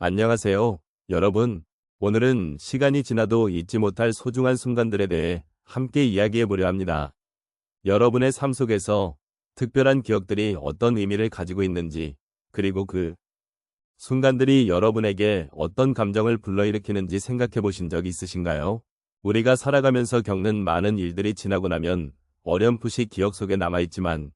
안녕하세요, 여러분. 오늘은 시간이 지나도 잊지 못할 소중한 순간들에 대해 함께 이야기해 보려 합니다. 여러분의 삶 속에서 특별한 기억들이 어떤 의미를 가지고 있는지, 그리고 그 순간들이 여러분에게 어떤 감정을 불러일으키는지 생각해 보신 적 있으신가요? 우리가 살아가면서 겪는 많은 일들이 지나고 나면 어렴풋이 기억 속에 남아있지만,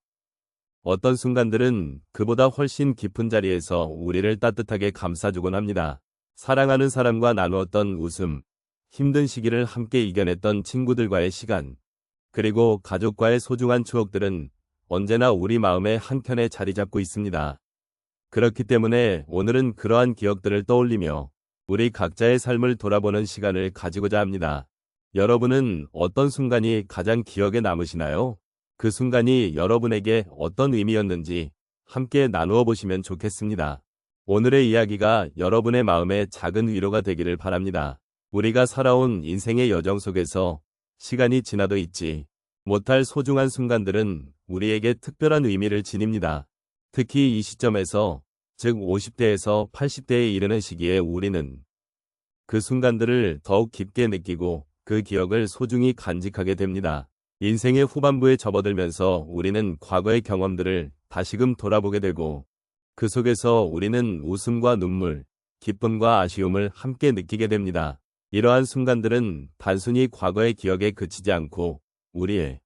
어떤 순간들은 그보다 훨씬 깊은 자리에서 우리를 따뜻하게 감싸주곤 합니다. 사랑하는 사람과 나누었던 웃음, 힘든 시기를 함께 이겨냈던 친구들과의 시간, 그리고 가족과의 소중한 추억들은 언제나 우리 마음의 한켠에 자리 잡고 있습니다. 그렇기 때문에 오늘은 그러한 기억들을 떠올리며 우리 각자의 삶을 돌아보는 시간을 가지고자 합니다. 여러분은 어떤 순간이 가장 기억에 남으시나요? 그 순간이 여러분에게 어떤 의미였는지 함께 나누어 보시면 좋겠습니다. 오늘의 이야기가 여러분의 마음에 작은 위로가 되기를 바랍니다. 우리가 살아온 인생의 여정 속에서 시간이 지나도 잊지 못할 소중한 순간들은 우리에게 특별한 의미를 지닙니다. 특히 이 시점에서, 즉 50대에서 80대에 이르는 시기에 우리는 그 순간들을 더욱 깊게 느끼고 그 기억을 소중히 간직하게 됩니다. 인생의 후반부에 접어들면서 우리는 과거의 경험들을 다시금 돌아보게 되고, 그 속에서 우리는 웃음과 눈물, 기쁨과 아쉬움을 함께 느끼게 됩니다. 이러한 순간들은 단순히 과거의 기억에 그치지 않고 우리의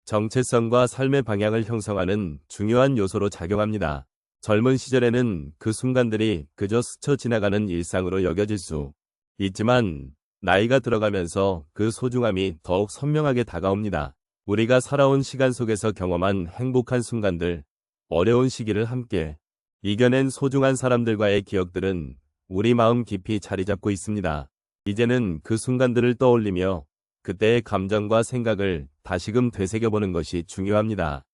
정체성과 삶의 방향을 형성하는 중요한 요소로 작용합니다. 젊은 시절에는 그 순간들이 그저 스쳐 지나가는 일상으로 여겨질 수 있지만, 나이가 들어가면서 그 소중함이 더욱 선명하게 다가옵니다. 우리가 살아온 시간 속에서 경험한 행복한 순간들, 어려운 시기를 함께 이겨낸 소중한 사람들과의 기억들은 우리 마음 깊이 자리 잡고 있습니다. 이제는 그 순간들을 떠올리며 그때의 감정과 생각을 다시금 되새겨보는 것이 중요합니다.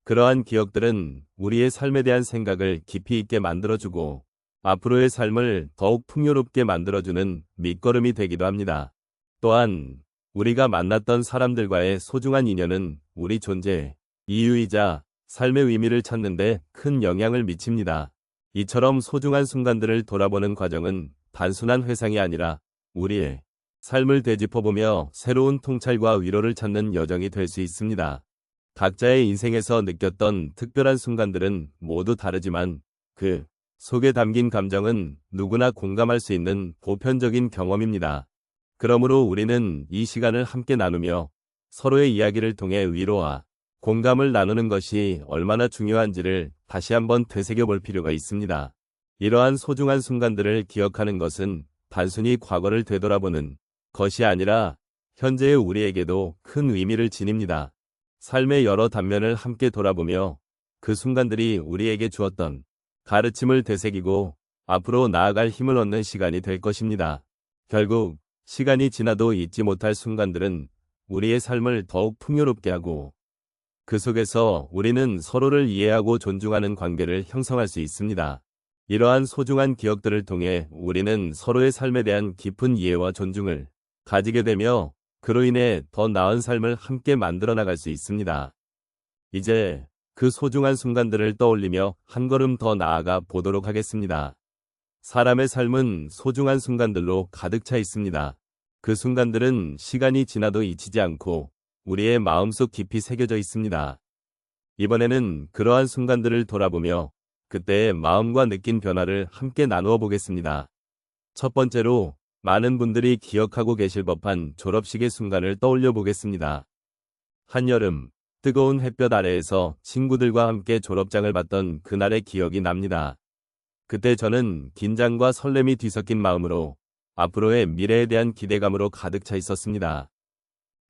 그러한 기억들은 우리의 삶에 대한 생각을 깊이 있게 만들어주고 앞으로의 삶을 더욱 풍요롭게 만들어주는 밑거름이 되기도 합니다. 또한 우리가 만났던 사람들과의 소중한 인연은 우리 존재의 이유이자 삶의 의미를 찾는 데 큰 영향을 미칩니다. 이처럼 소중한 순간들을 돌아보는 과정은 단순한 회상이 아니라 우리의 삶을 되짚어보며 새로운 통찰과 위로를 찾는 여정이 될 수 있습니다. 각자의 인생에서 느꼈던 특별한 순간들은 모두 다르지만 그 속에 담긴 감정은 누구나 공감할 수 있는 보편적인 경험입니다. 그러므로 우리는 이 시간을 함께 나누며 서로의 이야기를 통해 위로와 공감을 나누는 것이 얼마나 중요한지를 다시 한번 되새겨 볼 필요가 있습니다. 이러한 소중한 순간들을 기억하는 것은 단순히 과거를 되돌아보는 것이 아니라 현재의 우리에게도 큰 의미를 지닙니다. 삶의 여러 단면을 함께 돌아보며 그 순간들이 우리에게 주었던 가르침을 되새기고 앞으로 나아갈 힘을 얻는 시간이 될 것입니다. 결국 시간이 지나도 잊지 못할 순간들은 우리의 삶을 더욱 풍요롭게 하고 그 속에서 우리는 서로를 이해하고 존중하는 관계를 형성할 수 있습니다. 이러한 소중한 기억들을 통해 우리는 서로의 삶에 대한 깊은 이해와 존중을 가지게 되며 그로 인해 더 나은 삶을 함께 만들어 나갈 수 있습니다. 이제 그 소중한 순간들을 떠올리며 한 걸음 더 나아가 보도록 하겠습니다. 사람의 삶은 소중한 순간들로 가득 차 있습니다. 그 순간들은 시간이 지나도 잊히지 않고 우리의 마음속 깊이 새겨져 있습니다. 이번에는 그러한 순간들을 돌아보며 그때의 마음과 느낀 변화를 함께 나누어 보겠습니다. 첫 번째로 많은 분들이 기억하고 계실 법한 졸업식의 순간을 떠올려 보겠습니다. 한여름, 뜨거운 햇볕 아래에서 친구들과 함께 졸업장을 받던 그날의 기억이 납니다. 그때 저는 긴장과 설렘이 뒤섞인 마음으로 앞으로의 미래에 대한 기대감으로 가득 차 있었습니다.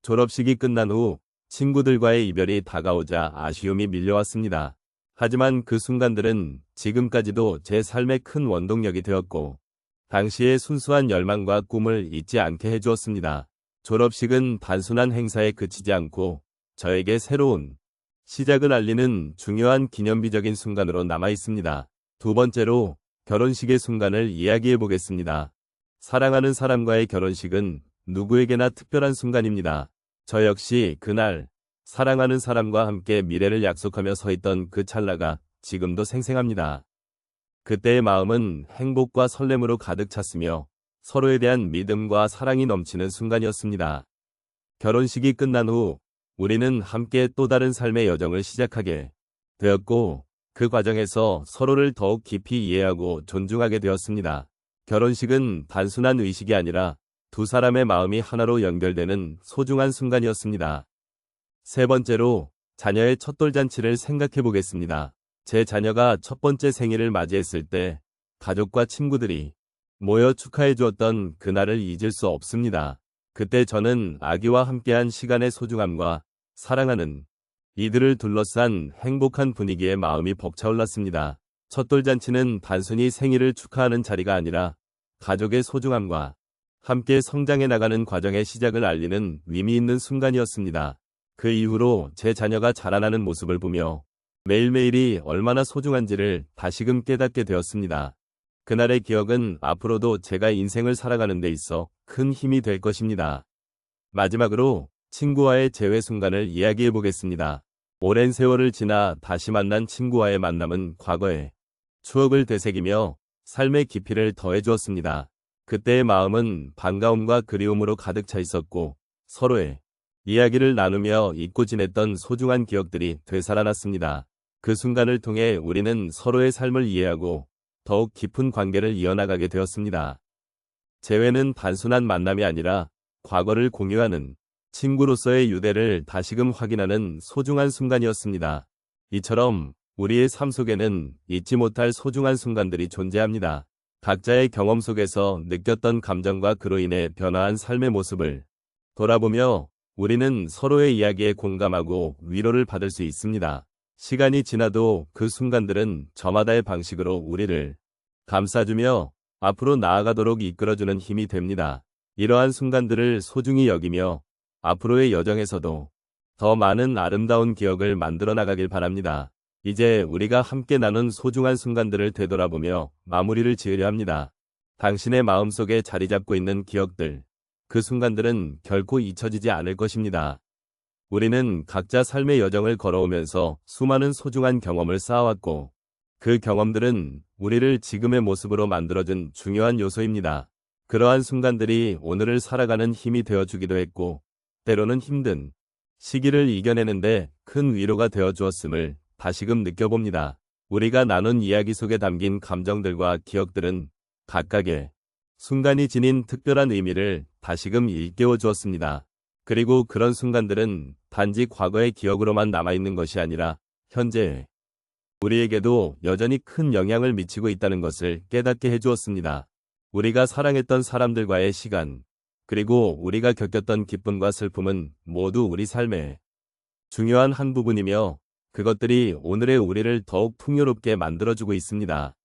졸업식이 끝난 후 친구들과의 이별이 다가오자 아쉬움이 밀려왔습니다. 하지만 그 순간들은 지금까지도 제 삶의 큰 원동력이 되었고 당시의 순수한 열망과 꿈을 잊지 않게 해주었습니다. 졸업식은 단순한 행사에 그치지 않고 저에게 새로운 시작을 알리는 중요한 기념비적인 순간으로 남아 있습니다. 두 번째로 결혼식의 순간을 이야기해 보겠습니다. 사랑하는 사람과의 결혼식은 누구에게나 특별한 순간입니다. 저 역시 그날 사랑하는 사람과 함께 미래를 약속하며 서 있던 그 찰나가 지금도 생생합니다. 그때의 마음은 행복과 설렘으로 가득 찼으며 서로에 대한 믿음과 사랑이 넘치는 순간이었습니다. 결혼식이 끝난 후 우리는 함께 또 다른 삶의 여정을 시작하게 되었고 그 과정에서 서로를 더욱 깊이 이해하고 존중하게 되었습니다. 결혼식은 단순한 의식이 아니라 두 사람의 마음이 하나로 연결되는 소중한 순간이었습니다. 세 번째로 자녀의 첫돌잔치를 생각해 보겠습니다. 제 자녀가 첫 번째 생일을 맞이했을 때 가족과 친구들이 모여 축하해 주었던 그날을 잊을 수 없습니다. 그때 저는 아기와 함께한 시간의 소중함과 사랑하는 이들을 둘러싼 행복한 분위기에 마음이 벅차올랐습니다. 첫돌잔치는 단순히 생일을 축하하는 자리가 아니라 가족의 소중함과 함께 성장해 나가는 과정의 시작을 알리는 의미 있는 순간이었습니다. 그 이후로 제 자녀가 자라나는 모습을 보며 매일매일이 얼마나 소중한지를 다시금 깨닫게 되었습니다. 그날의 기억은 앞으로도 제가 인생을 살아가는 데 있어 큰 힘이 될 것입니다. 마지막으로 친구와의 재회 순간을 이야기해 보겠습니다. 오랜 세월을 지나 다시 만난 친구와의 만남은 과거의 추억을 되새기며 삶의 깊이를 더해 주었습니다. 그때의 마음은 반가움과 그리움으로 가득 차 있었고 서로의 이야기를 나누며 잊고 지냈던 소중한 기억들이 되살아났습니다. 그 순간을 통해 우리는 서로의 삶을 이해하고 더욱 깊은 관계를 이어나가게 되었습니다. 재회는 단순한 만남이 아니라 과거를 공유하는 친구로서의 유대를 다시금 확인하는 소중한 순간이었습니다. 이처럼 우리의 삶 속에는 잊지 못할 소중한 순간들이 존재합니다. 각자의 경험 속에서 느꼈던 감정과 그로 인해 변화한 삶의 모습을 돌아보며 우리는 서로의 이야기에 공감하고 위로를 받을 수 있습니다. 시간이 지나도 그 순간들은 저마다의 방식으로 우리를 감싸주며 앞으로 나아가도록 이끌어주는 힘이 됩니다. 이러한 순간들을 소중히 여기며 앞으로의 여정에서도 더 많은 아름다운 기억을 만들어 나가길 바랍니다. 이제 우리가 함께 나눈 소중한 순간들을 되돌아보며 마무리를 지으려 합니다. 당신의 마음속에 자리 잡고 있는 기억들, 그 순간들은 결코 잊혀지지 않을 것입니다. 우리는 각자 삶의 여정을 걸어오면서 수많은 소중한 경험을 쌓아왔고 그 경험들은 우리를 지금의 모습으로 만들어준 중요한 요소입니다. 그러한 순간들이 오늘을 살아가는 힘이 되어주기도 했고 때로는 힘든 시기를 이겨내는데 큰 위로가 되어주었음을 다시금 느껴봅니다. 우리가 나눈 이야기 속에 담긴 감정들과 기억들은 각각의 순간이 지닌 특별한 의미를 다시금 일깨워 주었습니다. 그리고 그런 순간들은 단지 과거의 기억으로만 남아있는 것이 아니라 현재 우리에게도 여전히 큰 영향을 미치고 있다는 것을 깨닫게 해주었습니다. 우리가 사랑했던 사람들과의 시간, 그리고 우리가 겪었던 기쁨과 슬픔은 모두 우리 삶의 중요한 한 부분이며 그것들이 오늘의 우리를 더욱 풍요롭게 만들어주고 있습니다.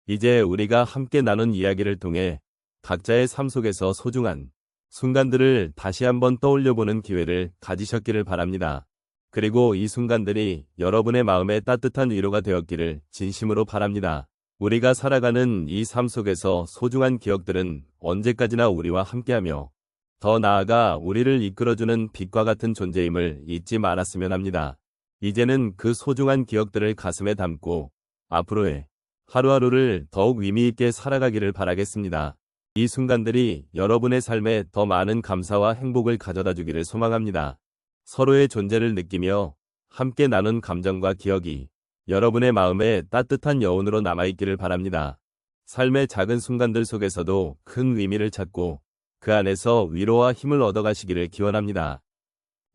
이제 우리가 함께 나눈 이야기를 통해 각자의 삶 속에서 소중한 순간들을 다시 한번 떠올려보는 기회를 가지셨기를 바랍니다. 그리고 이 순간들이 여러분의 마음에 따뜻한 위로가 되었기를 진심으로 바랍니다. 우리가 살아가는 이 삶 속에서 소중한 기억들은 언제까지나 우리와 함께하며 더 나아가 우리를 이끌어주는 빛과 같은 존재임을 잊지 말았으면 합니다. 이제는 그 소중한 기억들을 가슴에 담고 앞으로의 하루하루를 더욱 의미 있게 살아가기를 바라겠습니다. 이 순간들이 여러분의 삶에 더 많은 감사와 행복을 가져다 주기를 소망합니다. 서로의 존재를 느끼며 함께 나눈 감정과 기억이 여러분의 마음에 따뜻한 여운으로 남아있기를 바랍니다. 삶의 작은 순간들 속에서도 큰 의미를 찾고 그 안에서 위로와 힘을 얻어가시기를 기원합니다.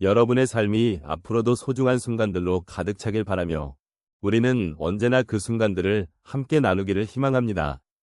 여러분의 삶이 앞으로도 소중한 순간들로 가득 차길 바라며 우리는 언제나 그 순간들을 함께 나누기를 희망합니다.